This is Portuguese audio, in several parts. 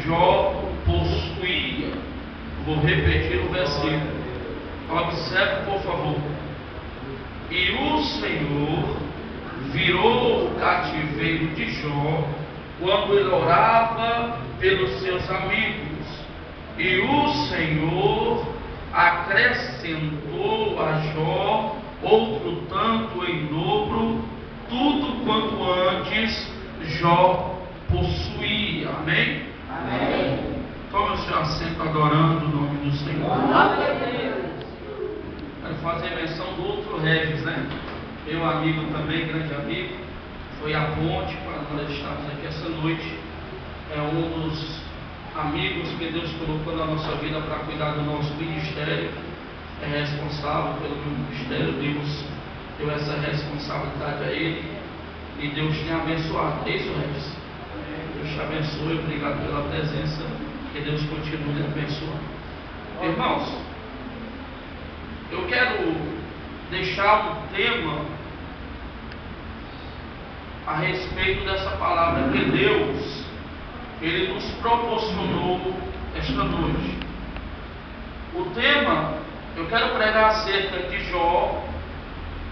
Jó possuía. Vou repetir o versículo. Observe, por favor. E o Senhor virou o cativeiro de Jó quando ele orava pelos seus amigos. E o Senhor acrescentou a Jó outro tanto em dobro, tudo quanto antes Jó possuía. Amém? Amém. Tome o seu assento adorando o nome do Senhor. Quero fazer menção do outro Regis, né? Meu amigo também, grande amigo, foi a ponte para nós estarmos aqui essa noite. É um dos amigos que Deus colocou na nossa vida para cuidar do nosso ministério. É responsável pelo meu ministério. Deus deu essa responsabilidade a ele e Deus tem abençoado. É isso, Regis? Deus te abençoe. Obrigado pela presença. Que Deus continue abençoando. Irmãos, eu quero deixar um tema a respeito dessa palavra que Deus Ele nos proporcionou esta noite. O tema, eu quero pregar acerca de Jó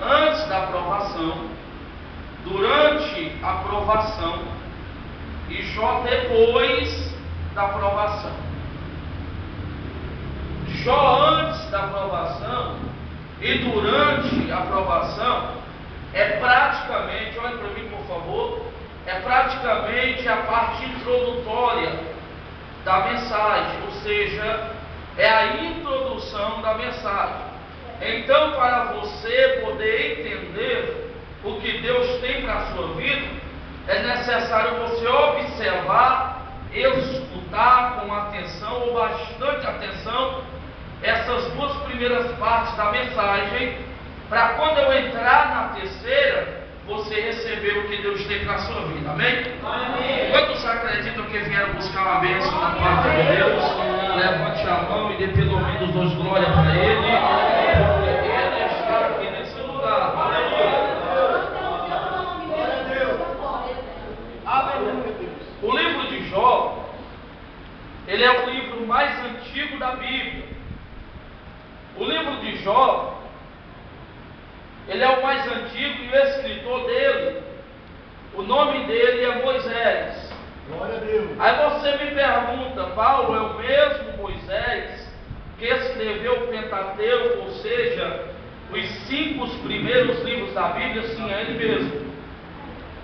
antes da aprovação, durante a aprovação e Jó depois da aprovação. Jó antes da aprovação e durante a aprovação é praticamente, olha para mim por favor, é praticamente a parte introdutória da mensagem, ou seja, é a introdução da mensagem. Então, para você poder entender o que Deus tem para a sua vida, é necessário você observar, escutar com atenção ou bastante atenção essas duas primeiras partes da mensagem, para quando eu entrar na terceira, você receber o que Deus tem para a sua vida. Amém? Amém. Quantos acreditam que vieram buscar uma bênção da parte de Deus? Levante a mão e dê pelo menos 2 glórias para Ele, porque Ele está aqui nesse lugar. O livro de Jó, ele é o livro mais antigo da Bíblia. O livro de Jó, ele é o mais antigo e o escritor dele, o nome dele é Moisés. Glória a Deus. Aí você me pergunta, Paulo é o mesmo Moisés que escreveu o Pentateuco, ou seja, os 5 primeiros livros da Bíblia? Sim, é ele mesmo.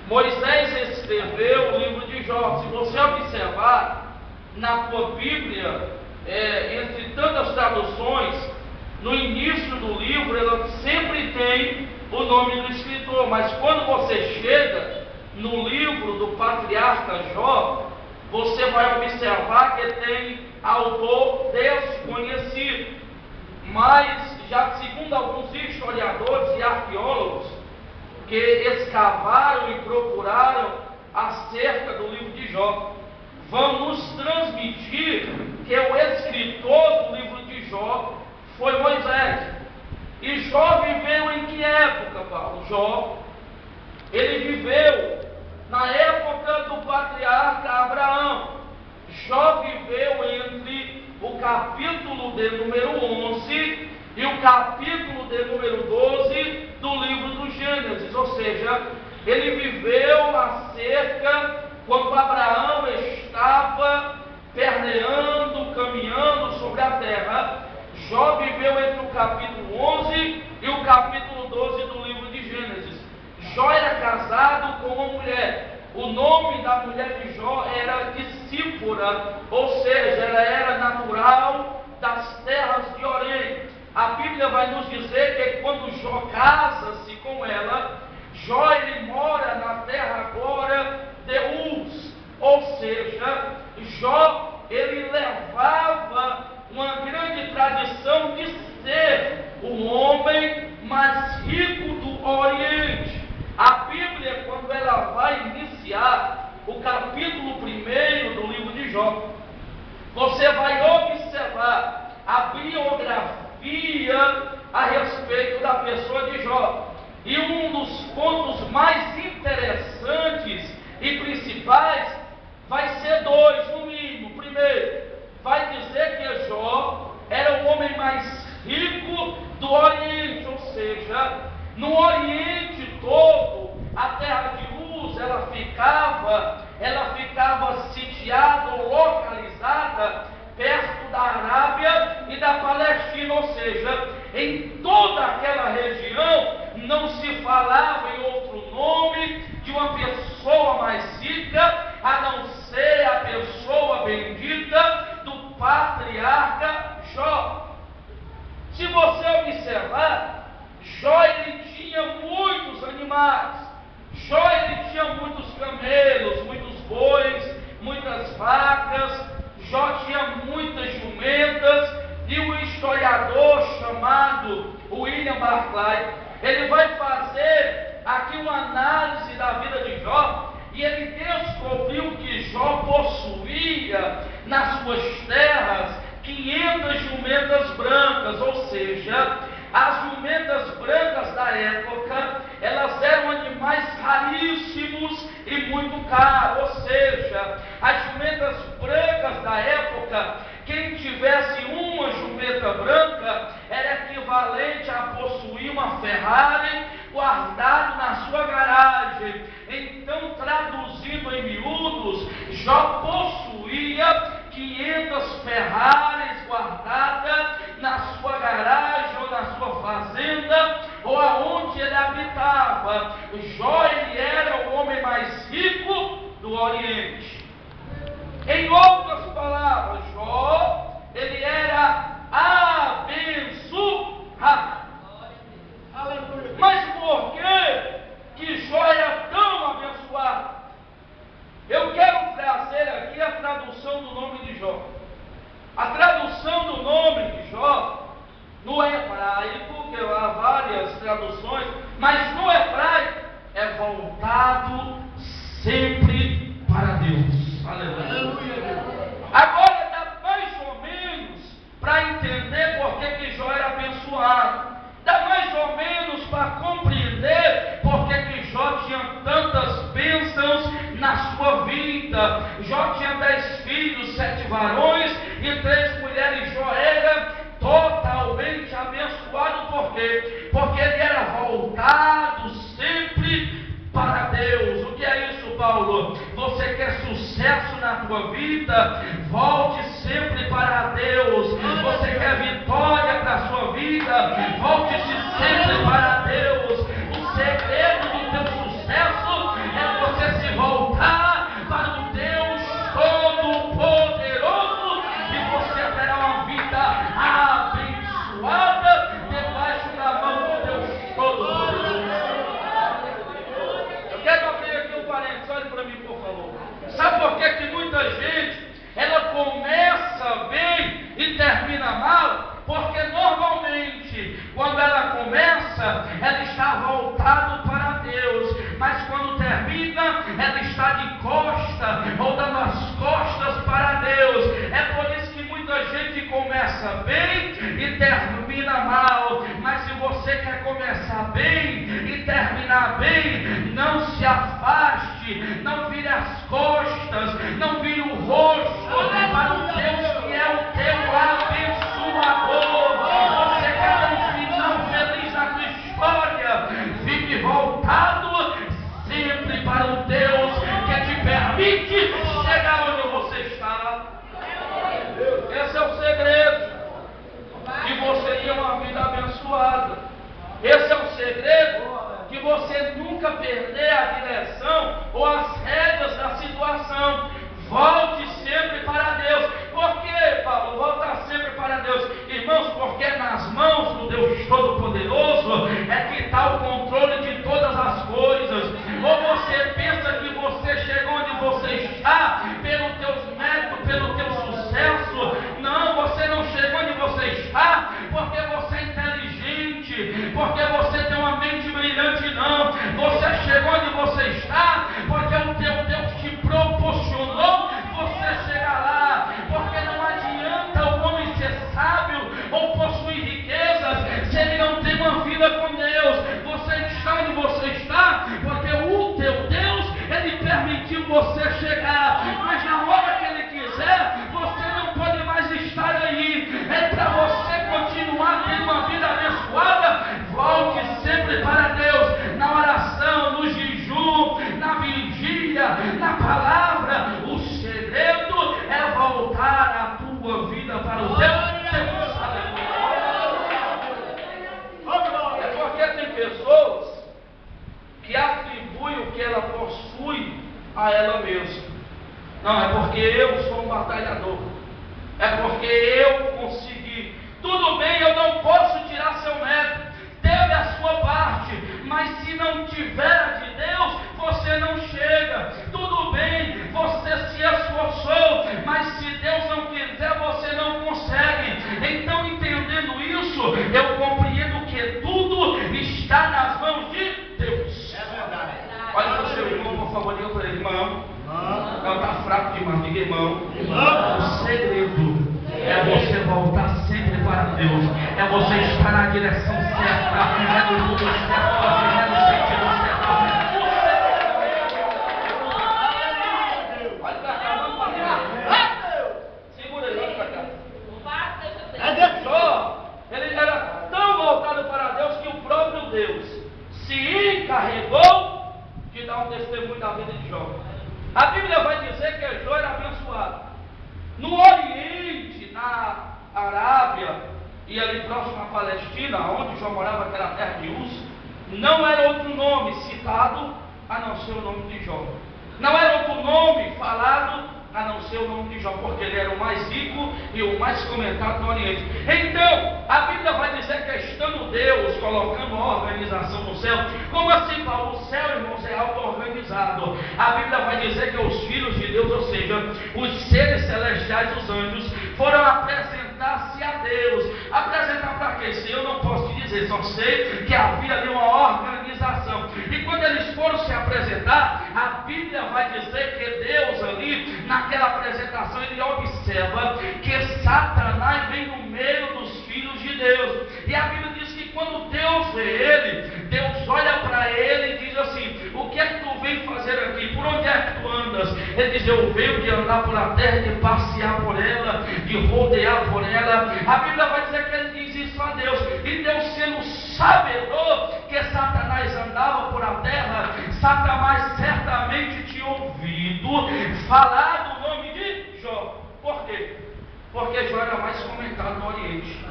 Moisés escreveu o livro de Jó. Se você observar na tua Bíblia, entre tantas traduções, no início do livro ela sempre tem o nome do escritor, mas quando você chega no livro do patriarca Jó, você vai observar que tem autor desconhecido. Mas já segundo alguns historiadores e arqueólogos que escavaram e procuraram acerca do livro de Jó, vão nos transmitir que o escritor do livro de Jó foi Moisés. E Jó viveu em que época, Paulo? Jó, ele viveu na época do patriarca Abraão. Jó viveu entre o capítulo de número 11 e o capítulo de número 12 do livro do Gênesis, ou seja, ele viveu acerca quando Abraão estava perneando, caminhando sobre a terra. Jó viveu entre o capítulo 11 e o capítulo 12 do livro de Gênesis. Jó era casado com uma mulher. O nome da mulher de Jó era Sípora, ou seja, ela era natural das terras de Orém. A Bíblia vai nos dizer que quando Jó casa-se com ela, Jó ele mora na terra agora de Uz, ou seja, Jó ele levava uma grande tradição de ser o homem mais rico do Oriente. A Bíblia, quando ela vai iniciar o capítulo 1 do livro de Jó, você vai observar a biografia a respeito da pessoa de Jó. E um dos pontos mais interessantes e principais vai ser 2, no mínimo. vacas, Jó tinha muitas jumentas, e o historiador chamado William Barclay, ele vai fazer aqui uma análise da vida de Jó, e ele descobriu que Jó possuía nas suas terras 500 jumentas brancas, ou seja, as jumentas brancas da época, elas eram animais raríssimos e muito caros, ou seja, as jumentas brancas da época, quem tivesse uma jumenta branca era equivalente a possuir uma Ferrari guardado na sua garagem. Então, traduzindo em miúdos, Jó possuía 500 Ferraris guardadas na sua garagem ou na sua fazenda ou aonde ele habitava. Jó, ele era o homem mais rico do Oriente. Em outras palavras, Jó, ele era abençoado. Mas por que Jó era tão abençoado? Eu quero trazer aqui a tradução do nome de Jó. A tradução do nome de Jó, no hebraico, que há várias traduções, mas no hebraico é voltado sempre para Deus. Aleluia. Agora dá mais ou menos para entender por que Jó era abençoado. Dá mais ou menos para compreender por que Jó tinha tantas bênçãos na sua vida. Jó tinha 10 filhos, 7 varões e 3 mulheres. Jó era totalmente abençoado. Por quê? Porque ele era voltado sempre para Deus. O que é isso, Paulo? Você quer sucesso na tua vida? Volte sempre para Deus. Você quer vitória para a sua vida? Volte-se sempre para Deus. O segredo do teu sucesso é você se voltar para o Deus Todo-Poderoso e você terá uma vida abençoada debaixo da mão do Deus Todo-Poderoso. Eu quero abrir aqui um parênteses, olhe para mim, por favor. Sabe por que muita gente ela começa bem e termina mal? Porque normalmente, quando ela começa, ela está voltada para Deus, mas quando termina, ela está de costa ou dando as costas para Deus. É por isso que muita gente começa bem e termina mal. Mas se você quer começar bem e terminar bem, não se afaste, não vire as costas, não vire o rosto para o Deus que é o teu abençoador. Você quer ter um final feliz na tua história? Fique voltado sempre para o Deus que te permite chegar onde você está. Esse é o segredo de você ter uma vida abençoada. Esse é o segredo de você nunca perder a direção ou as rédeas da situação. Volte sempre para Deus. Por que, Paulo? Volta sempre para Deus. Irmãos, porque nas mãos do Deus Todo-Poderoso é que está o controle de todas as coisas. Ou você pensa que você chegou onde você está pelos teus méritos, pelo teu sucesso? Não, você não chegou onde você está porque você é inteligente, porque você tem uma mente brilhante, não. Você chegou onde você está porque o teu Deus te proporcionou você chegar lá. Porque não adianta o homem ser sábio ou possuir riquezas se ele não tem uma vida com Deus. Você está onde você está porque o teu Deus, ele permitiu você chegar, mas na hora que ele quiser, você não pode mais estar aí. É para você continuar tendo uma vida abençoada. Volte sempre para Deus, na oração, no jejum, na vigília, na palavra. O segredo é voltar a tua vida para o teu Deus. É porque tem pessoas que atribuem o que ela possui a ela mesma. Não, é porque eu sou um batalhador. É porque eu consegui. Tudo bem, eu não posso tirar seu mérito. Teve a sua parte, mas se não tiver de Deus, você não chega. Tudo bem, você se esforçou, mas de mão, diga irmão. O segredo é você voltar sempre para Deus, é você estar na direção certa, é no rumo certo, é no sentido certo. Olha pra cá, vamos pra cá. Segura aí, olha pra cá. Jó, ele era tão voltado para Deus que o próprio Deus se encarregou de dar um testemunho da vida de Jó. A Bíblia vai dizer que Jó era abençoado. No Oriente, na Arábia e ali próximo à Palestina, onde Jó morava, aquela terra de Uz, não era outro nome citado a não ser o nome de Jó. Não era outro nome falado a não ser o nome de Jó, porque ele era o mais rico e o mais comentado no Oriente. Então, a Bíblia vai dizer que estando Deus colocando a organização no céu, como assim, Paulo? O céu, irmãos, é auto-organizado. A Bíblia vai dizer que os filhos de Deus, ou seja, os seres celestiais, os anjos, foram apresentar-se a Deus. Apresentar para quê? Se eu não posso te dizer, só sei que havia ali uma organização. E quando eles foram se apresentar, a Bíblia vai dizer que Deus ali, naquela apresentação, ele observa que Satanás vem no meio dos filhos de Deus. E a Bíblia diz que quando Deus vê ele, Deus olha para ele e diz assim: o que é que tu vem fazer aqui? Por onde é que tu andas? Ele diz: eu venho de andar por a terra, de passear por ela, de rodear por ela. A Bíblia vai dizer que ele diz isso a Deus. E Deus, sendo sabedor que Satanás andava por a terra, Satanás certamente tinha ouvido falar do nome de Jó. Por quê? Porque Jó era mais comentado no Oriente.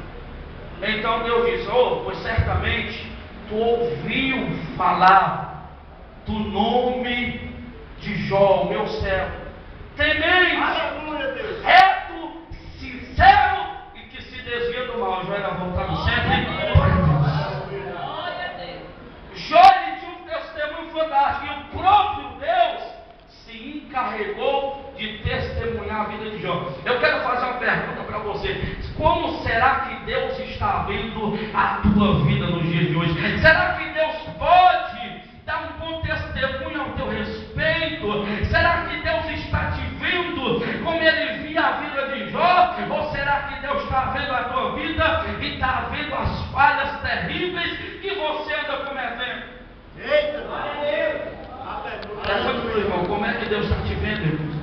Então Deus diz: pois certamente tu ouviu falar do nome de Jó, o meu servo, temente, reto, sincero e que se desvia do mal. Jó era voltado sempre para Deus. Jó, ele tinha um testemunho fantástico, e o próprio Deus se encarregou de testemunhar a vida de Jó. Eu quero fazer uma pergunta para você: como será que Deus está vendo a tua vida nos dias de hoje? Será que Deus pode dar um bom testemunho ao teu respeito? Será que Deus está te vendo como ele via a vida de Jó? Ou será que Deus está vendo a tua vida e está vendo as falhas terríveis que você anda cometendo? Eita! Pergunta para o irmão: como é que Deus está te vendo, irmão?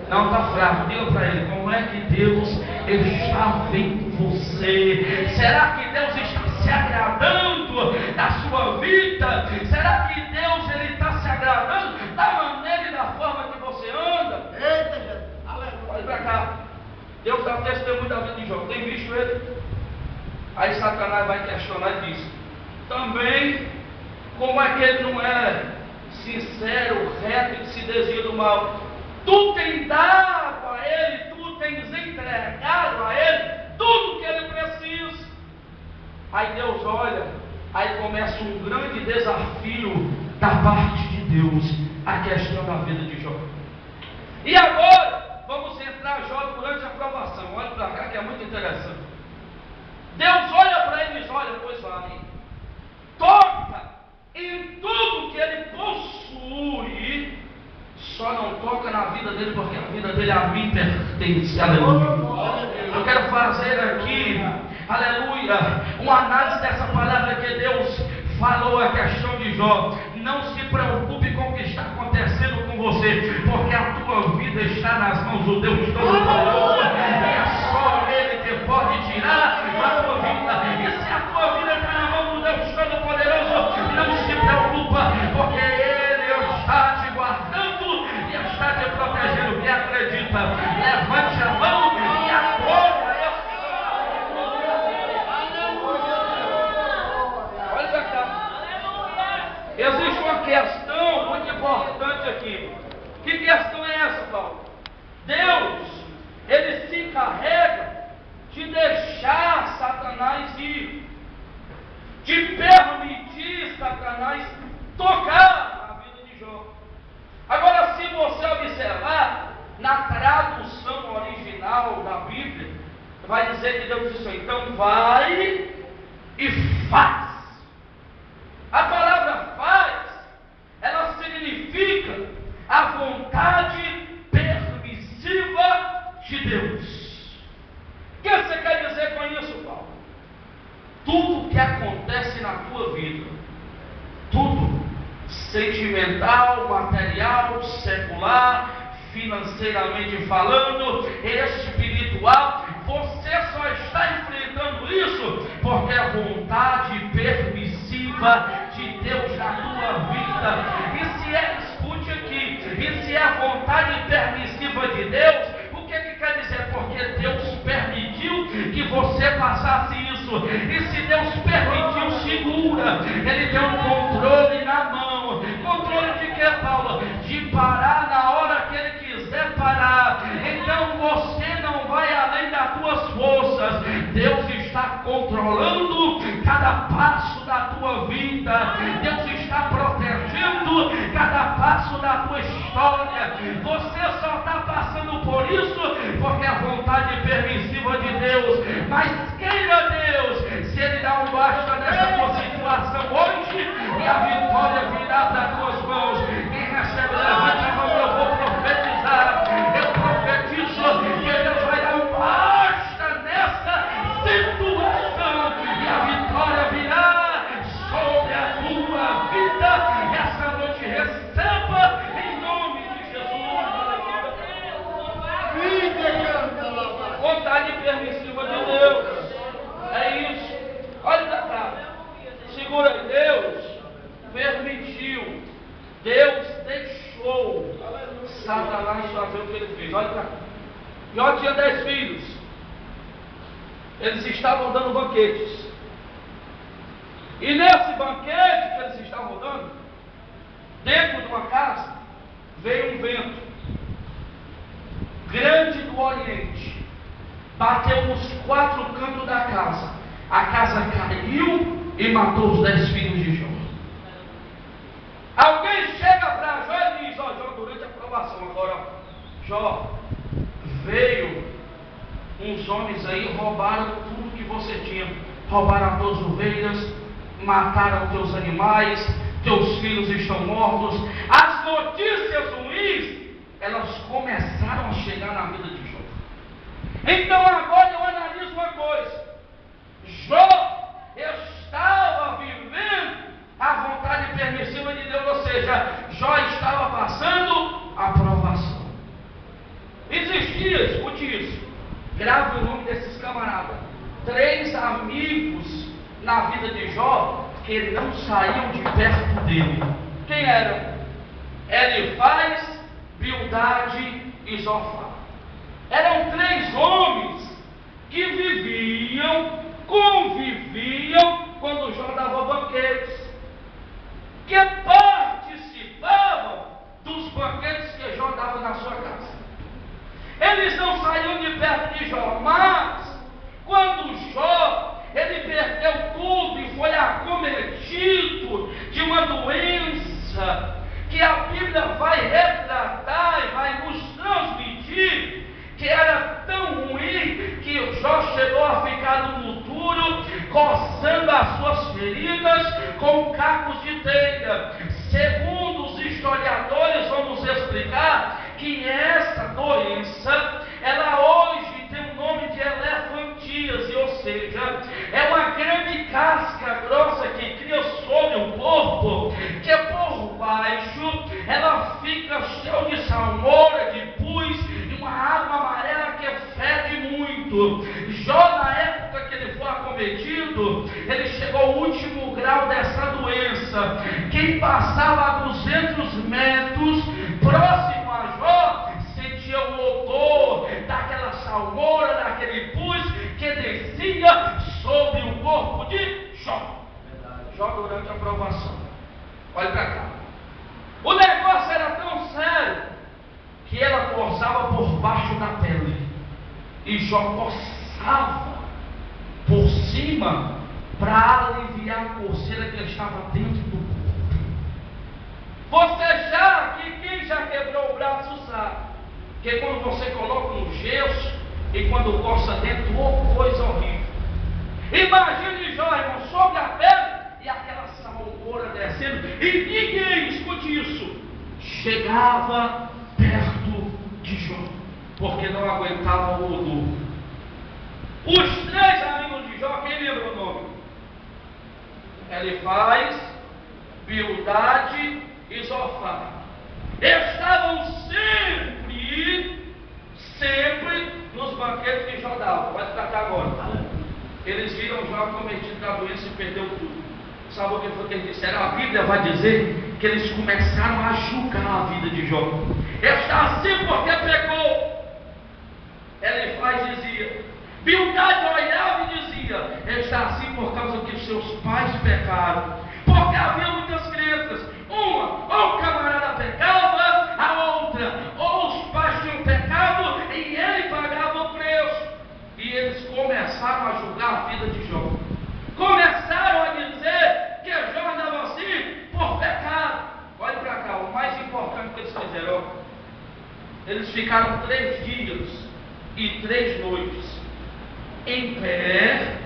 Não está fraco, diga para ele: como é que Deus está vendo você? Será que Deus está se agradando da sua vida? Será que Deus ele está se agradando da maneira e da forma que você anda? Eita, Jesus! Aleluia! Olha para cá. Deus dá testemunho da vida de Jó. Tem visto ele? Aí Satanás vai questionar e diz: também, como é que ele não é sincero, reto e se desvia do mal? Tu tens dado a ele, tu tens entregado a ele tudo que ele precisa. Aí Deus olha, aí começa um grande desafio da parte de Deus, a questão da vida de Jó. E agora, vamos entrar Jó durante a provação. Olha para cá que é muito interessante. Deus olha para ele e diz: olha, pois vai, toca em tudo que ele possui, só não toca na vida dele, porque a vida dele a mim pertence. Aleluia. Eu quero fazer aqui, aleluia, uma análise dessa palavra que Deus falou a questão de Jó. Não se preocupe com o que está acontecendo com você, porque a tua vida está nas mãos do Deus Todo-Poderoso, e é só Ele que pode tirar a tua vida. E se a tua vida está na mão do Deus Todo-Poderoso, não se preocupa, porque Ele está te guardando e está te protegendo. Quem acredita, levante a mão e adore a Ele. Olha para cá. Existe uma questão muito importante aqui. Que questão é essa, Paulo? Deus, ele se encarrega de deixar Satanás ir, de permitir Satanás tocar na vida de Jó. Agora, se você observar na tradução original da Bíblia, vai dizer que Deus disse: então vai e faz. A palavra faz, ela significa a vontade permissiva Deus. O que você quer dizer com isso, Paulo? Tudo que acontece na tua vida, tudo, sentimental, material, secular, financeiramente falando, espiritual, você só está enfrentando isso porque é a vontade permissiva de Deus na tua vida. E se é, escute aqui, e se é a vontade permissiva de Deus, o que quer dizer? Porque Deus permitiu que você passasse isso. E se Deus permitiu, segura. Ele tem um controle na mão. Controle de quê, Paulo? De parar na hora que Ele quiser parar. Então você não vai além das tuas forças. Deus está controlando cada passo da tua vida. Deus está protegendo cada passo da tua história. Você só está passando por isso porque é a vontade permissiva de Deus. Mas queira Deus, se Ele dá um basta nessa tua situação hoje, e a vitória virá das tuas mãos. Quem recebe levanta a mão, eu vou profetizar. Eu profetizo que Deus vai dar um basta nessa situação, e a vitória virá sobre a tua vida. Essa noite receba em nome de Jesus. Vontade permissiva de Deus. É isso. Olha pra cá. Segura aí. Deus permitiu. Deus deixou Satanás fazer o que ele fez. Olha pra cá. Jó tinha 10 filhos. Eles estavam dando banquetes. E nesse banquete que eles estavam dando, dentro de uma casa, veio um vento grande do Oriente, bateu nos 4 cantos da casa. A casa caiu e matou os 10 filhos de Jó. Alguém chega para Jó e diz: ó, Jó, durante a provação, agora, ó, Jó, veio uns homens aí, roubaram tudo que você tinha, roubaram as tuas ovelhas, mataram teus animais, teus filhos estão mortos. As notícias ruins, elas começaram a chegar na vida de Jó. Então agora eu analiso uma coisa: Jó estava vivendo a vontade permissiva de Deus, ou seja, Jó estava passando a provação. Existia, escute isso, grave o nome desses camaradas, 3 amigos na vida de Jó que não saíam de perto dele. Quem eram? Elifaz, Bildade e Zofar. Eram 3 homens que viviam, conviviam quando Jó dava banquetes, que participavam dos banquetes que Jó dava na sua casa. Eles não saíam de perto de Jó, mas quando Jó, ele perdeu tudo e foi acometido de uma doença que a Bíblia vai retratar e vai nos transmitir, que era tão ruim que Jó chegou a ficar no duro, coçando as suas feridas com cacos de telha. Segundo os historiadores, vamos explicar que essa doença, ela hoje tem o nome de elefantíase, ou seja, é uma grande casca grossa que cria sobre o corpo, que por baixo ela fica cheia de salmoura, de pus e uma água amarela que fede muito. Jó, na época que ele foi acometido, ele chegou ao último grau dessa doença. Quem passava a 200 metros próximo a Jó sentia o odor daquela salmoura, daquele pus que descia sobre o corpo de Jó. Jó durante a provação. Olha para cá. O negócio era tão sério que ela coçava por baixo da pele e Jó coçava por cima para aliviar a coceira que estava dentro do corpo. Você já, quem já quebrou o braço sabe que quando você coloca um gesso e quando coça dentro, oh, coisa horrível. Imagine Jó, irmão, sobre a pele e aquela salmoura descendo, e ninguém, escute isso, chegava perto de Jó. porque não aguentavam o duro. Os 3 amigos de Jó, quem lembra o nome? Elifaz, Bildade e Zofar. Estavam sempre nos banquetes que Jó dava. Vai tratar agora. Eles viram Jó cometido da doença e perdeu tudo. Sabe o que foi que eles disseram? A Bíblia vai dizer que eles começaram a julgar a vida de Jó. Está assim porque pecou. Elifaz dizia, Bildade olhava e dizia, está assim por causa que seus pais pecaram. Porque havia muitas crenças. Uma, ou o camarada pecava, a outra, ou os pais tinham pecado e ele pagava o preço. E eles começaram a julgar a vida de Jó. Começaram a dizer que Jó andava assim por pecado. Olha para cá, o mais importante que eles fizeram. Eles ficaram 3 dias e 3 noites em pé,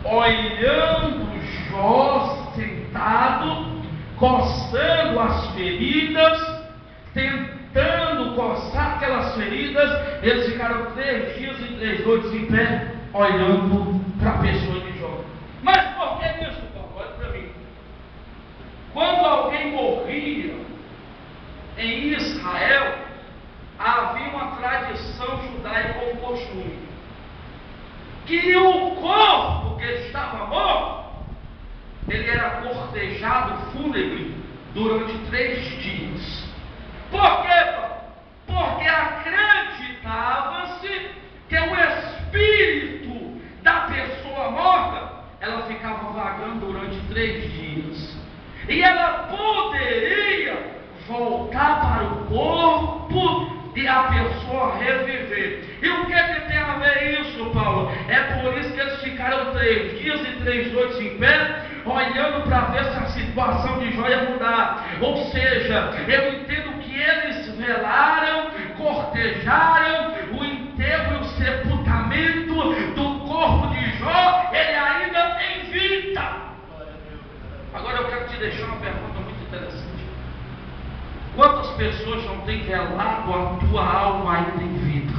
olhando Jó sentado, coçando as feridas, tentando coçar aquelas feridas. Eles ficaram 3 dias e 3 noites em pé, olhando para a pessoa de Jó. Mas por que isso, Paulo? Olha para mim. Quando alguém morria em Israel, havia uma tradição judaica ou costume, que o corpo que estava morto, ele era cortejado fúnebre durante 3 dias. Por quê, Paulo? Porque acreditava-se que o espírito da pessoa morta, ela ficava vagando durante 3 dias. E ela poderia voltar para o corpo e a pessoa reviver. E o que tem a ver isso, Paulo? É por isso que eles ficaram 3 dias e 3 noites em pé, olhando para ver se a situação de Jó ia mudar. Ou seja, eu entendo que eles velaram, cortejaram o enterro e o sepultamento do corpo de Jó, ele ainda em vida. Agora eu quero te deixar uma pergunta muito interessante. Quantas pessoas não têm velado a tua alma ainda em vida?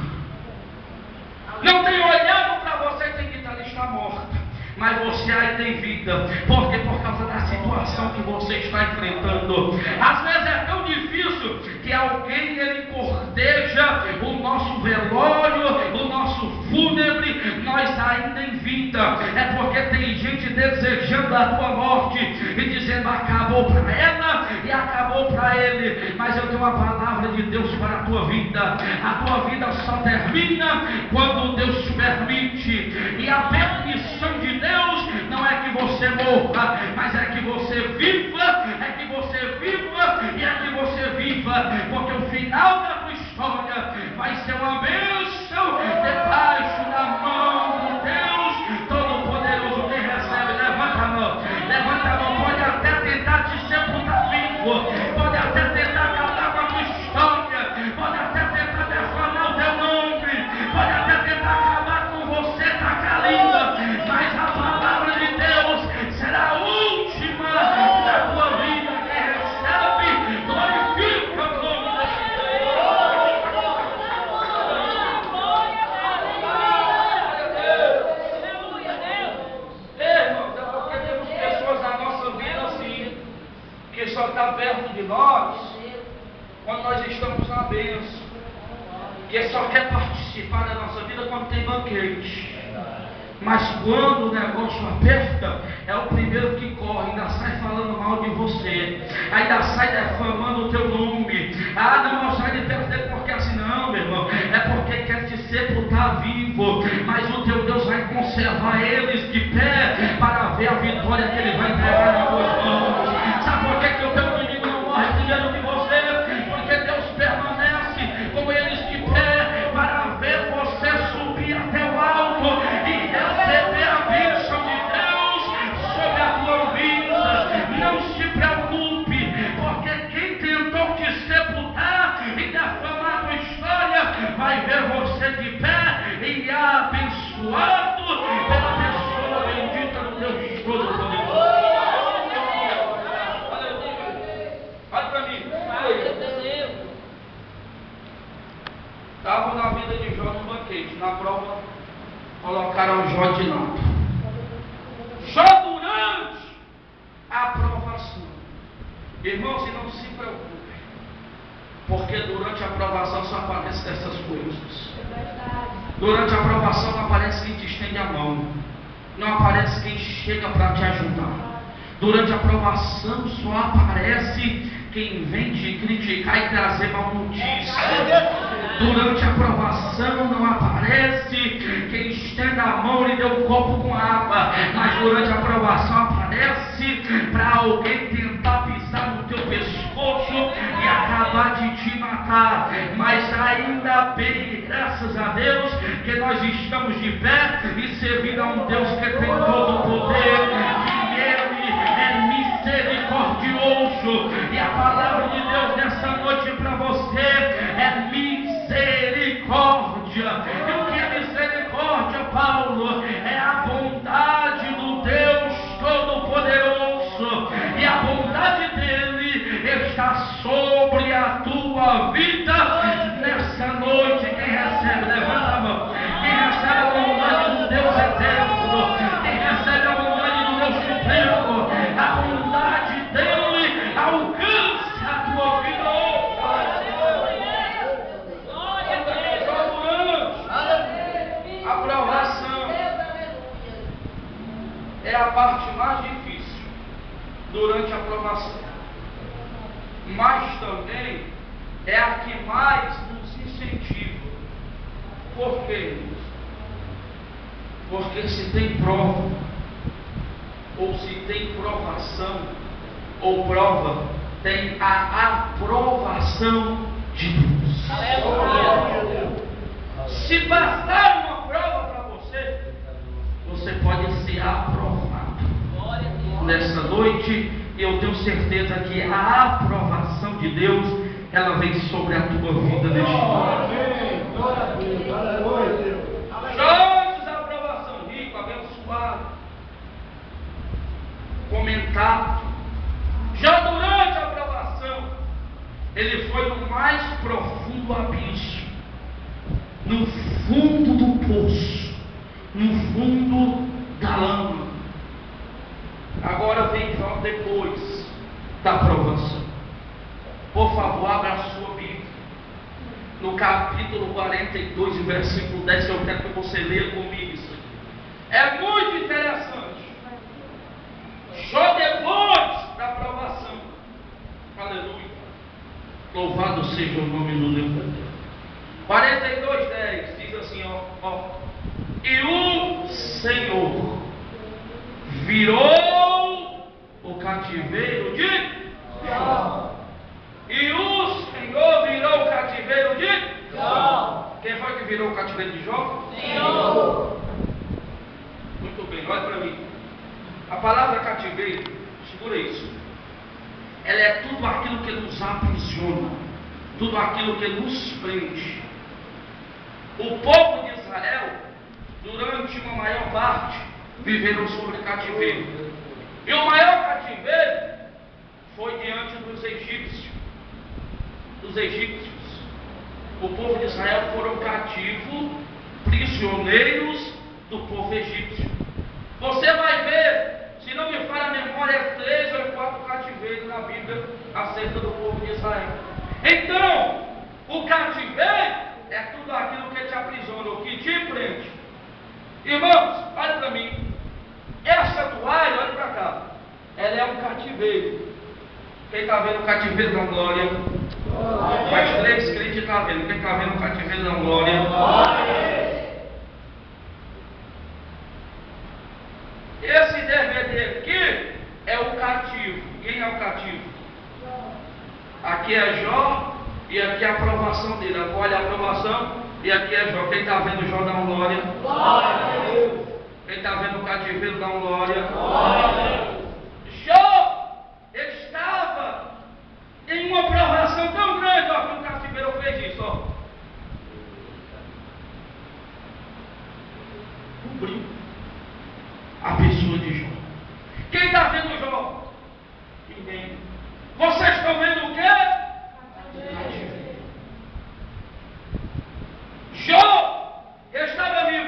Não tem olhado para você e tem que ela está morta, mas você ainda em vida. Porque por causa da situação que você está enfrentando. Às vezes é tão difícil que alguém ele corteja o nosso velório, o nosso fúnebre, nós ainda em vida. É porque tem gente desejando a tua morte e dizendo acabou para ela e acabou para ele. Mas eu tenho uma palavra de Deus para a tua vida. A tua vida só termina quando Deus permite. E a permissão de Deus não é que você morra, mas é que você viva, é que você viva e é que você viva. Porque o final da tua história vai ser uma bênção debaixo da mão de Deus Todo-Poderoso. Quem recebe, levanta a mão, pode até tentar te sepultar vivo, pode até tentar acabar com a tua história, pode até tentar defamar o teu nome, pode até tentar acabar com você, tacar a língua, mas a palavra de Deus será a última da tua vida. Quem recebe, glorifica o nome de que só está perto de nós quando nós estamos na bênção, que só quer participar da nossa vida quando tem banquete. Mas quando o negócio aperta, é o primeiro que corre, ainda sai falando mal de você, ainda sai defamando o teu nome. Ah, não sai de perto dele porque assim não, meu irmão, é porque quer te sepultar vivo. Mas o teu Deus vai conservar eles de pé para ver a vitória que ele vai entregar nas tuas mãos. Sabe por que o teu inimigo não morre primeiro que você? Porque Deus permanece com eles de pé para ver você subir até o alto e receber a bênção de Deus sobre a tua vida. Não se preocupe, porque quem tentou te sepultar e defamar a tua história vai ver você de pé e abençoar prova, colocaram Jó de lado. Jó durante a aprovação. Irmãos, e não se preocupe, porque durante a aprovação só aparecem essas coisas. Durante a aprovação não aparece quem te estende a mão, não aparece quem chega para te ajudar. Durante a aprovação só aparece quem vem te criticar e trazer mal notícia. Durante a aprovação não aparece quem estende a mão e deu um copo com água, mas durante a aprovação aparece para alguém tentar pisar no teu pescoço e acabar de te matar. Mas ainda bem, graças a Deus, que nós estamos de pé e servindo a um Deus que tem todo o poder, que Ele é misericordioso. E a palavra de Deus nessa noite para você é misericórdia. E o que é misericórdia, Paulo? É a bondade do Deus Todo-Poderoso. E a bondade dele está sobre a tua vida nessa noite. Quem recebe, levanta a mão. Quem recebe a bondade do Deus eterno, quem recebe a bondade do Deus supremo, a bondade dele alcança a tua vida. Aprovação é a parte mais difícil durante a aprovação, mas também é a que mais nos incentiva. Por quê? Porque se tem prova, ou se tem provação, ou prova, tem a aprovação de Deus. Se bastar uma prova para você, você pode ser aprovado. Nessa noite, eu tenho certeza que a aprovação de Deus, ela vem sobre a tua vida neste momento. Antes a aprovação, rico, abençoado, comentado. Já durante a aprovação, ele foi no mais profundo abismo, no fundo do poço, no fundo da lama. Agora vem Jó depois da aprovação. Por favor, abra a sua Bíblia no capítulo 42, versículo 10, que eu quero que você leia comigo isso aqui. É muito interessante. Jó depois da aprovação. Aleluia. Louvado seja o nome do Deus. 42, 10 diz assim, ó. E o Senhor virou o cativeiro de Jó. E o Senhor virou o cativeiro de Jó. Quem foi que virou o cativeiro de Jó? Senhor. Muito bem, olha para mim. A palavra cativeiro, segura isso. Ela é tudo aquilo que nos aprisiona, tudo aquilo que nos prende. O povo de Israel, durante uma maior parte, viveram sobre cativeiro. E o maior cativeiro foi diante dos egípcios. O povo de Israel foram cativos, prisioneiros do povo egípcio. Você vai ver, se não me falha a memória, 3 ou 4 cativeiros na Bíblia acerca do povo de Israel. Então, o cativeiro é tudo aquilo que te aprisiona, o que te prende. Irmãos, olha para mim. Essa toalha, olha para cá, ela é um cativeiro. Quem está vendo o cativeiro da glória? Faz 3 crentes está vendo. Quem está vendo o cativeiro da glória? Esse DVD aqui é o cativo. Quem é o cativo? Aqui é Jó e aqui é a aprovação dele. Olha a aprovação e aqui é Jó. Quem está vendo Jó dá uma glória? Quem está vendo o cativeiro dá uma glória? Jó estava em uma provação tão grande, ó, que o cativeiro fez isso, ó. Cobriu a pessoa de Jó. Quem está vendo Jó? Ninguém. Vocês estão vendo o quê? Jó estava vivo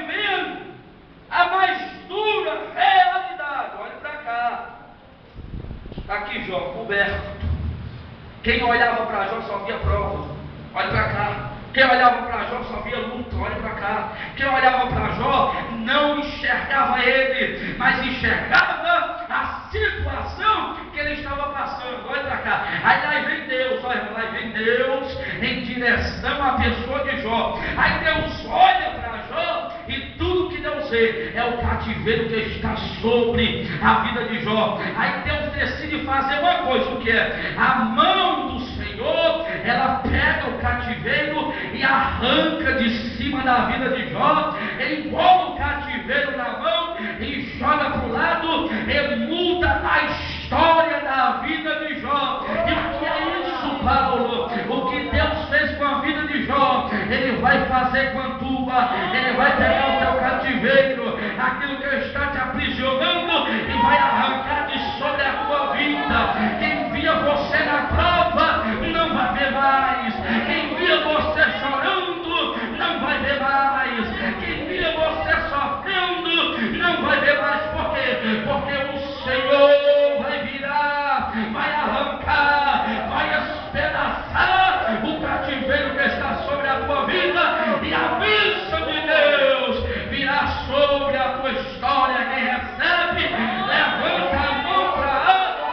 Quem olhava para Jó só via prova. Olha para cá. Quem olhava para Jó só via luta. Olha para cá. Quem olhava para Jó não enxergava ele, mas enxergava a situação que ele estava passando. Olha para cá. Aí vem Deus, olha, lá vem Deus em direção à pessoa de Jó. Aí Deus olha para Jó e tudo que Deus vê é o cativeiro que está sobre a vida de Jó. Aí Deus decide fazer uma coisa, o que é? A mão do Senhor, ela pega o cativeiro e arranca de cima da vida de Jó, envolve o cativeiro na mão e joga para o lado e muda a história da vida de Jó. E o que é isso, Paulo? O que Deus fez com a vida de Jó, Ele vai fazer com a tua. Ele vai pegar o teu cativeiro, aquilo que está te aprisionando, e vai arrancar de sobre a tua vida. Quem via você na prova não vai ver mais. Quem via você chorando não vai ver mais. Quem via você sofrendo não vai ver mais. Por quê? Porque o Senhor vai virar, vai arrancar, vai espedaçar o cativeiro que está sobre a tua vida, e a bênção de Deus virá sobre a tua história. Quem recebe, levanta a mão para a água.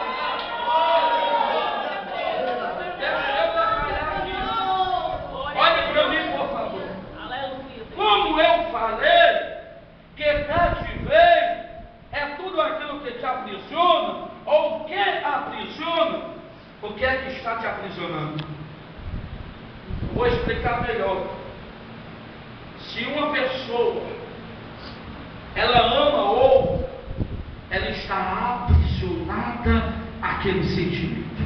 Deixa eu trabalhar aqui. Olhe para mim, por favor. Como eu falei, que cativeiro é tudo aquilo que te aprisiona, ou que aprisiona, o que é que está te aprisionando? Vou explicar melhor. Se uma pessoa, ela ama ou ela está aprisionada àquele sentimento.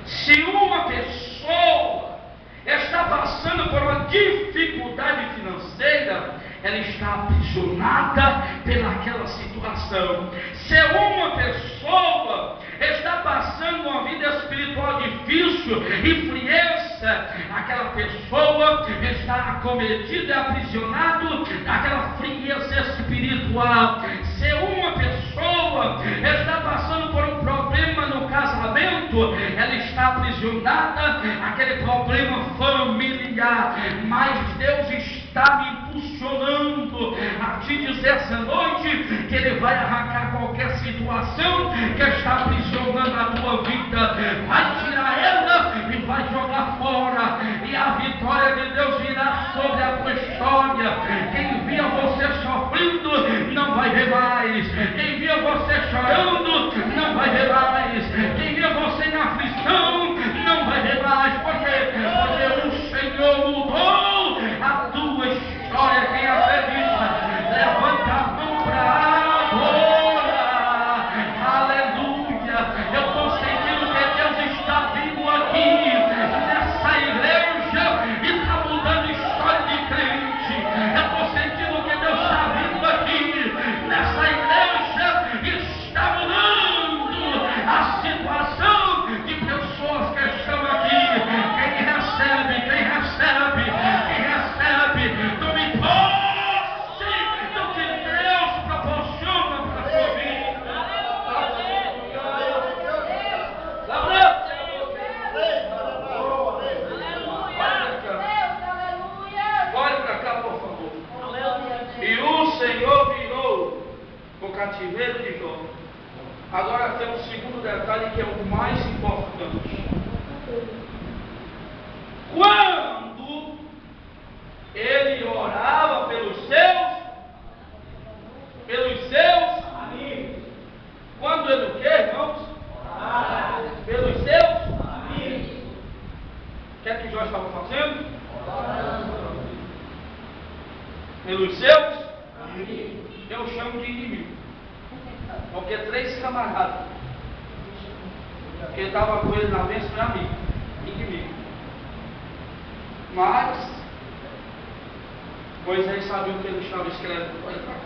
Se uma pessoa está passando por uma dificuldade financeira, ela está aprisionada pelaquela situação. Se uma pessoa está passando uma vida espiritual difícil e frieza, aquela pessoa está acometida e aprisionada naquela frieza espiritual. Se uma pessoa está passando por um problema no casamento, ela está aprisionada àquele problema familiar. Mas Deus está me impulsionando a te dizer essa noite que Ele vai arrancar qualquer situação que está aprisionando a tua vida, vai tirar ela e vai jogar fora, e a vitória de Deus virá sobre a tua história. Quem via você sofrendo não vai ver mais. Quem via você chorando não vai ver mais. Quem via você em aflição não vai ver mais. Porque o Senhor mudou a tua história. Quem acredita, levanta a mão para agora. Aleluia. Eu estou sentindo que Deus está vivo aqui nessa igreja e está mudando a história de crente. Eu estou sentindo que Deus está vivo aqui nessa igreja e está mudando a situação de pessoas que estão aqui. Quem recebe, tome posse do que Deus proporciona para a sua vida. Olha para cá, por favor. E o Senhor virou o cativeiro de Jó. Agora tem um segundo detalhe que é o mais importante. Quando ele orava pelos seus amigos. Quando ele o que, irmãos? Orava pelos seus amigos. O que é que Jó estava fazendo? Orando pelos seus amigos. Eu chamo de inimigo. Porque 3 camaradas que estavam com ele na bênção é amigo, inimigo. Mas Moisés sabia o que ele estava escrevendo. Olha para cá.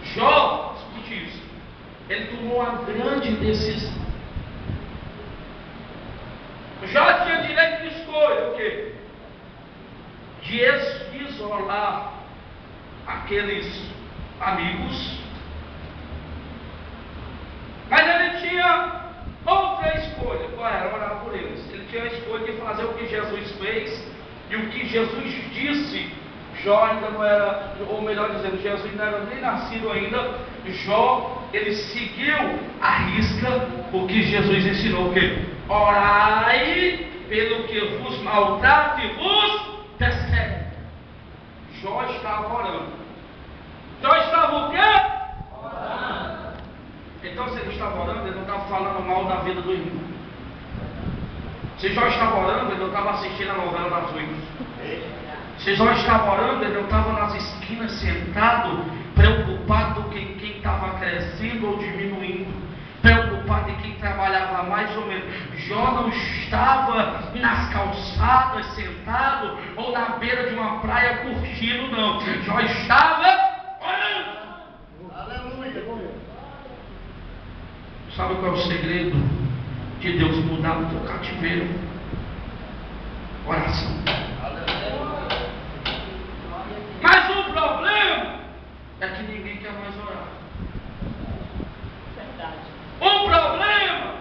Jó, escute isso, ele tomou uma grande decisão. Jó tinha direito de escolha, o quê? De isolar aqueles amigos, mas ele tinha tinha outra escolha. Qual era? Orar por eles. Ele tinha a escolha de fazer o que Jesus fez e o que Jesus disse. Jó ainda não era, ou melhor dizendo, Jesus não era nem nascido ainda. Jó, ele seguiu à risca o que Jesus ensinou, o quê? Orai pelo que vos maltrata e vos persegue. Jó estava orando. Jó estava o quê? Orando. Então, se ele estava orando, ele não estava falando mal da vida do irmão. Se Jó estava orando, ele não estava assistindo a novela das 8. Se Jó estava orando, ele não estava nas esquinas sentado, preocupado com quem estava crescendo ou diminuindo, preocupado em quem trabalhava mais ou menos. Jó não estava nas calçadas sentado ou na beira de uma praia curtindo, não. Jó estava orando. Aleluia. Sabe qual é o segredo de Deus mudar o teu cativeiro? Oração. Mas o problema é que ninguém quer mais orar. O problema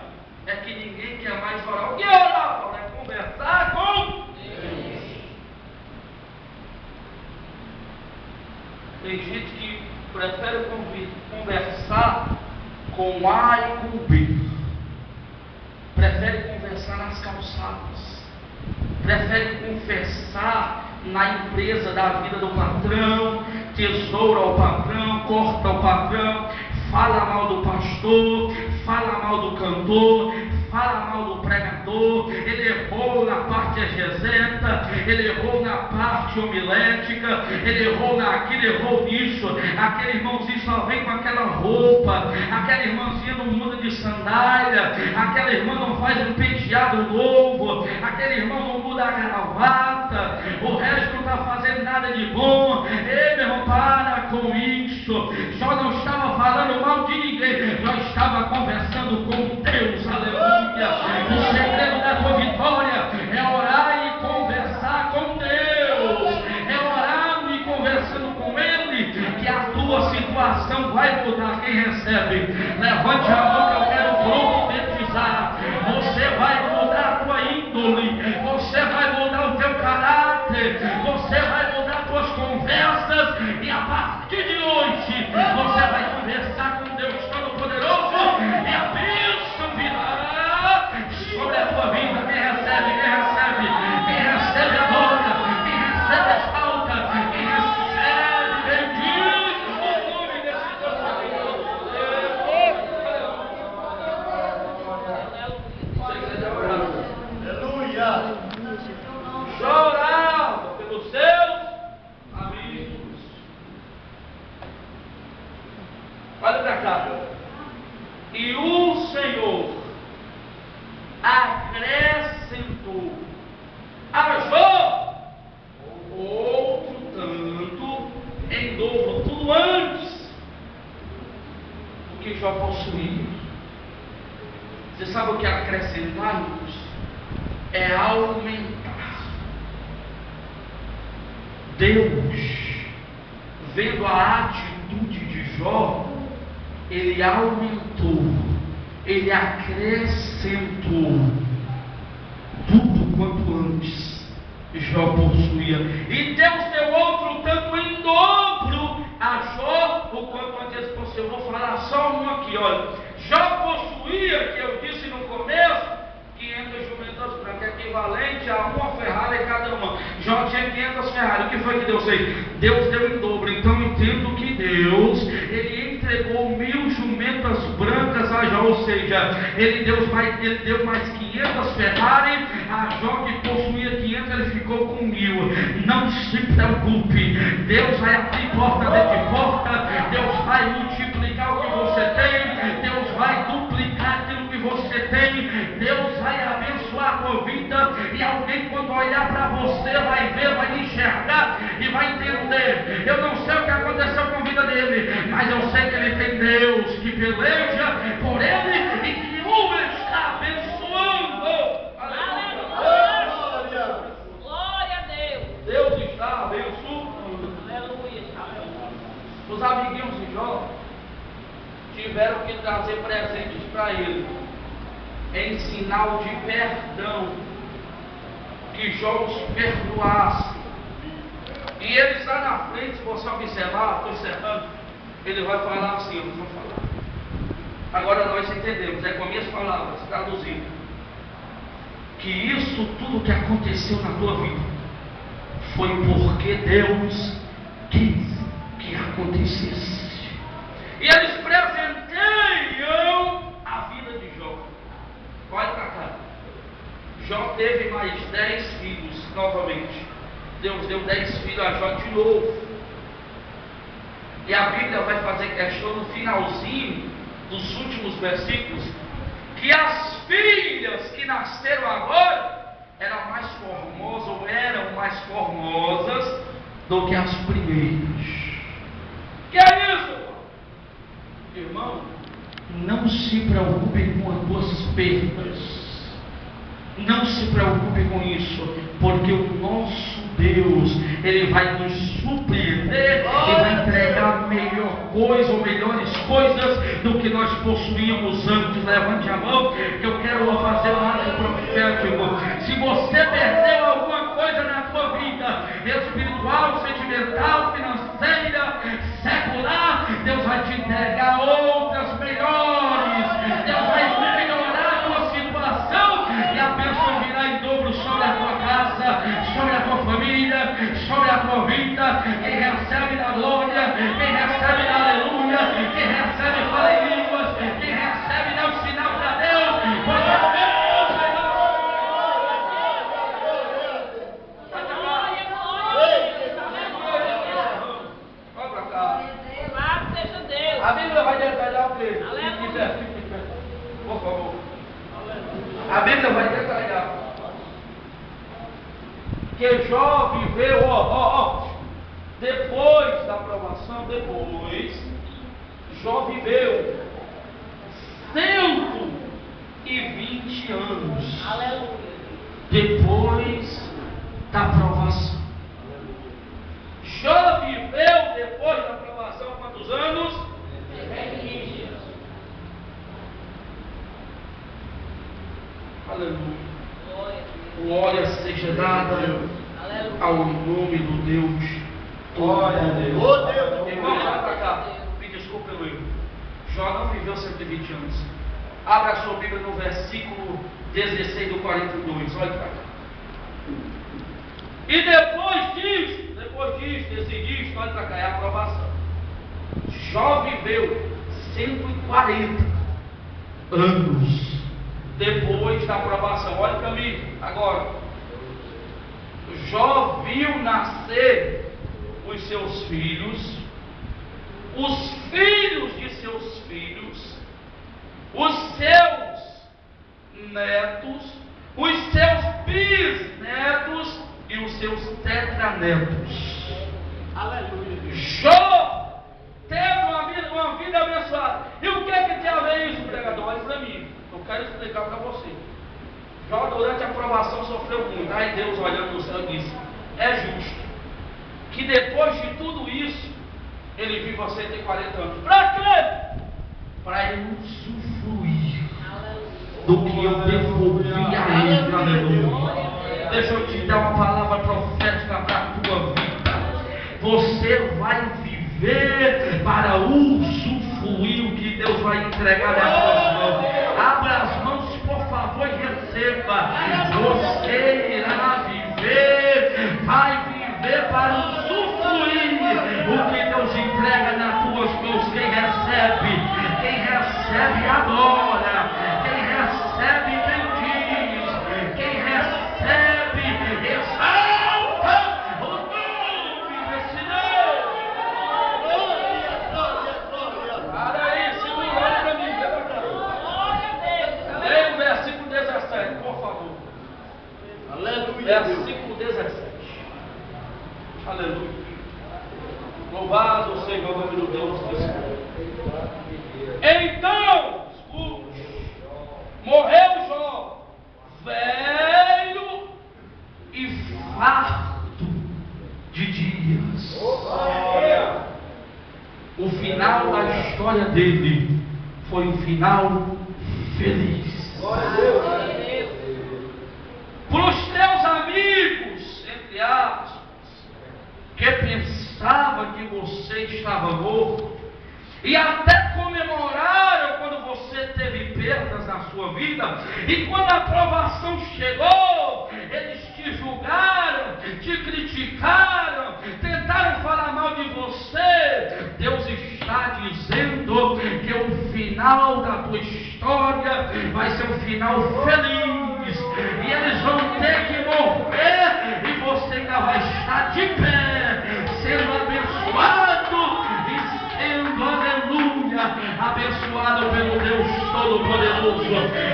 é que ninguém quer mais orar. O que é orar, Paulo? É conversar com Deus. Tem gente que prefere conversar com A e com B. Prefere conversar nas calçadas. Prefere conversar na empresa da vida do patrão, tesoura ao patrão, corta ao patrão, fala mal do pastor, fala mal do cantor, fala mal do pregador. Ele errou na parte exegeta, ele errou na parte homilética, ele errou naquilo, errou nisso. Aquele irmãozinho só vem com aquela roupa, aquela irmãzinha não muda de sandália, aquela irmã não faz um penteado novo, aquele irmão não muda a gravata, o resto não está fazendo nada de bom. Ei, meu irmão, para com isso. Só não estava falando mal de ninguém, só estava conversando com Deus. Aleluia. O segredo da tua vitória é orar e conversar com Deus, é orar e conversando com Ele, que a tua situação vai mudar. Quem recebe, levante a mão que eu quero profetizar. Você vai mudar a tua índole, você vai mudar o teu caráter, você vai mudar as tuas conversas, e a partir de hoje você vai conversar com Deus Todo-Poderoso, e a bênção virá sobre a tua vida. Quem recebe, adora, quem recebe, exalta, quem recebe, bendiz o nome desse Deus. Aleluia. Chorava pelos seus amigos. Olha para cá. E o Senhor acrescentou a Jó outro tanto em dobro, tudo antes do que Jó possuía. Você sabe o que é acrescentar, irmãos? É aumentar. Deus, vendo a atitude de Jó, ele aumentou, ele acrescentou tudo quanto antes Jó possuía. E Deus deu outro tanto em dobro a Jó, o quanto antes possuía. Eu vou falar só um aqui, olha. Jó possuía, que eu disse no começo, 500 jumentas brancas, equivalente a uma Ferrari cada uma. Jó tinha 500 Ferrari. O que foi que Deus fez? Deus deu em dobro. Então entendo que Deus, ele entregou 1000 jumentas brancas a Jó, ou seja, ele deu mais 500 Ferrari. A Jó, que possuía 500, ele ficou com 1000. Não se preocupe, Deus vai abrir porta dentro de porta, Deus vai multiplicar o que você tem, Deus vai duplicar aquilo que você tem, Deus vai abençoar a tua vida, e alguém, quando olhar para você, vai ver, vai enxergar e vai entender. Eu não sei o que aconteceu com a vida dele, mas eu sei que ele tem Deus que peleja por ele e que o está abençoando. Aleluia! Glória a Deus! Deus está abençoando. Aleluia! Os amiguinhos de Jó tinham tiveram que trazer presentes para ele, em sinal de perdão, que Jó os perdoasse. E ele está na frente, se você observar, estou encerrando, ele vai falar assim, eu não vou falar. Agora nós entendemos, com as minhas palavras, traduzindo, que isso tudo que aconteceu na tua vida foi porque Deus quis que acontecesse. E eles presenteiam a vida de Jó. Olha para cá. Jó teve mais 10 filhos novamente. Deus deu 10 filhos a Jó de novo. E a Bíblia vai fazer questão no finalzinho dos últimos versículos, que as filhas que nasceram agora eram mais formosas do que as primeiras. Que é isso? Irmão, não se preocupe com as tuas perdas. Não se preocupe com isso, porque o nosso Deus, Ele vai nos surpreender, Ele vai entregar a melhor coisa, ou melhores coisas do que nós possuíamos antes. Levante a mão, que eu quero fazer um ato profético. Se você perdeu alguma coisa na sua vida, espiritual, sentimental, financeira, secular, Deus vai te entregar outras melhores. Deus vai melhorar a tua situação, e a bênção virá em dobro sobre a tua casa, sobre a tua família, sobre a tua vida. Quem recebe na glória, quem recebe na aleluia, quem recebe fala em línguas, quem recebe dá o sinal para Deus, porque Deus olha para cá. A Bíblia vai detalhar o quê? Por favor. A Bíblia vai detalhar que Jó viveu, depois da aprovação, Jó viveu 120 anos. Aleluia. Depois da aprovação. Jó viveu depois da aprovação quantos anos? 20. Aleluia. Glória seja dada ao nome do Deus. Glória a Deus. Irmão, vai para cá. Me desculpe pelo erro. Jó não viveu 120 anos. Abra a sua Bíblia no versículo 16 do 42. Olha para cá. E depois disso, olha para cá, é a aprovação. Jó viveu 140 anos depois da aprovação. Olha para mim agora. Jó viu nascer os seus filhos, os filhos de seus filhos, os seus netos, os seus bisnetos e os seus tetranetos. Aleluia. Jó teve uma vida abençoada. E o que é que tem a ver isso, pregador? Olha para mim, eu quero explicar para você. Jó, durante a aprovação, sofreu muito. Aí Deus, olhando no céu, disse: é justo que depois de tudo isso ele viva 140 anos. Para quê? Para ele usufruir do que eu devolvi a ele. Aleluia. Deixa eu te dar uma palavra profética para a tua vida. Você vai viver para usufruir o que Deus vai entregar nas suas mãos. Abra as mãos, por favor, e receba. Você irá viver, vai viver para usufruir o que Deus entrega nas tuas mãos. Quem recebe adora. Quem recebe bendiz. Quem recebe exalta o nome desse Deus. Para aí, segura, olha para mim. Leia o versículo 17, por favor. Aleluia. Versículo 17. Aleluia. Louvado seja o nome do Deus desse povo. Então, escute, morreu Jó, velho e farto de dias. O final da história dele foi um final feliz. Para os teus amigos, entre aspas, que pensavam que você estava morto, e até comemoraram quando você teve perdas na sua vida, e quando a provação chegou, eles te julgaram, te criticaram, tentaram falar mal de você. Deus está dizendo que o final da tua história vai ser um final feliz, e eles vão ter que morrer, e você ainda vai estar de pé, sendo abençoado, aleluia, abençoado pelo Deus Todo-Poderoso.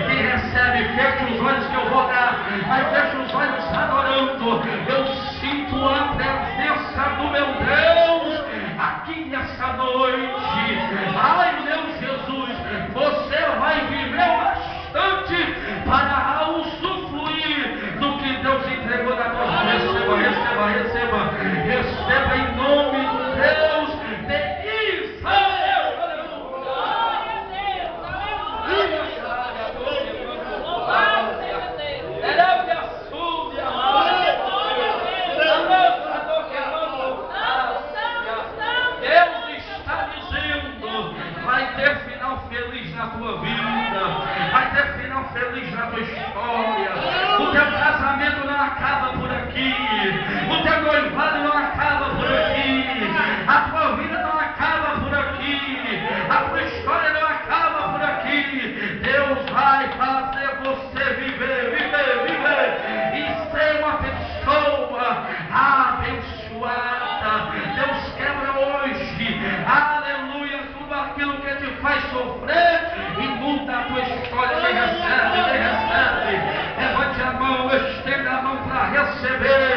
Quem recebe, fecha os olhos que eu vou dar, mas fecha os olhos adorando. Eu sinto a presença do meu Deus aqui nessa noite. Ai, meu Jesus, você vai viver bastante para usufruir do que Deus entregou na tua vida. Receba, receba, receba, receba em nome do Deus de Israel. Deus está dizendo, vai ter final feliz na tua vida, vai ter final feliz na tua história. O teu casamento não acaba por aqui, o teu noivado não acaba por aqui, a tua vida não acaba por aqui, a tua história não acaba por aqui. Deus vai fazer você viver, viver, viver e ser uma pessoa abençoada. Deus quebra hoje, aleluia, tudo aquilo que te faz sofrer e muda a tua história. Quem recebe, quem recebe, levante a mão, estenda a mão para receber.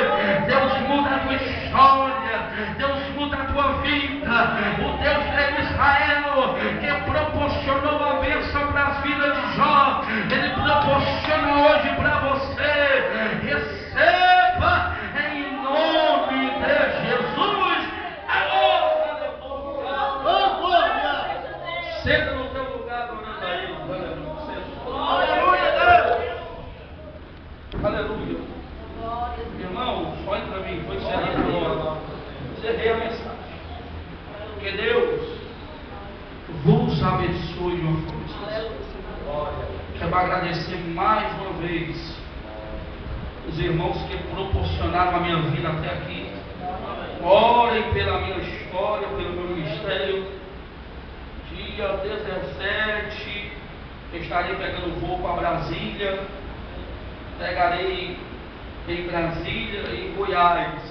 Deus muda a tua história, Deus muda a tua vida. O Deus de Israel, que proporcionou a bênção para as vidas de Jó, Ele proporciona hoje para você. Receba em nome de Jesus. Senta no teu lugar adorando a Ele. Aleluia. Irmão, olha para mim, foi encerrado agora. Encerrei a mensagem. Que Deus vos abençoe de uma forma especial. Quero agradecer mais uma vez os irmãos que proporcionaram a minha vida até aqui. Orem pela minha história, pelo meu ministério. Dia 17 estarei pegando voo para Brasília. Pegarei em Brasília e em Goiás.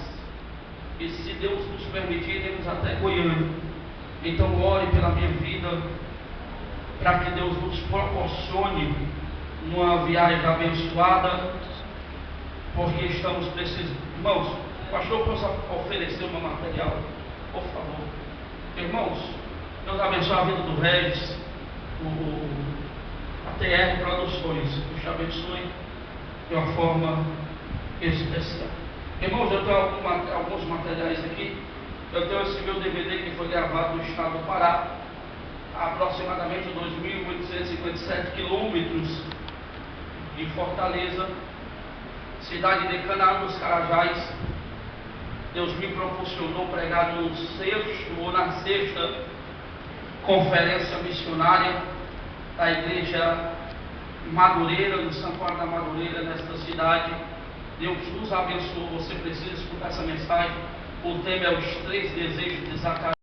E se Deus nos permitir, iremos até Goiânia. Então ore pela minha vida, para que Deus nos proporcione uma viagem abençoada, porque estamos precisando. Irmãos, o pastor possa oferecer o meu material, por favor. Irmãos, Deus abençoe a vida do Regis, a TR Produções. Deus te abençoe de uma forma especial. Irmãos, eu tenho alguns materiais aqui. Eu tenho esse meu DVD que foi gravado no estado do Pará, a aproximadamente 2.857 quilômetros de Fortaleza, cidade de Canaã dos Carajás. Deus me proporcionou pregar no sexto ou na sexta conferência missionária da igreja Madureira, no Santuário da Madureira, nesta cidade. Deus nos abençoe. Você precisa escutar essa mensagem. O tema é os 3 desejos de Zacarias.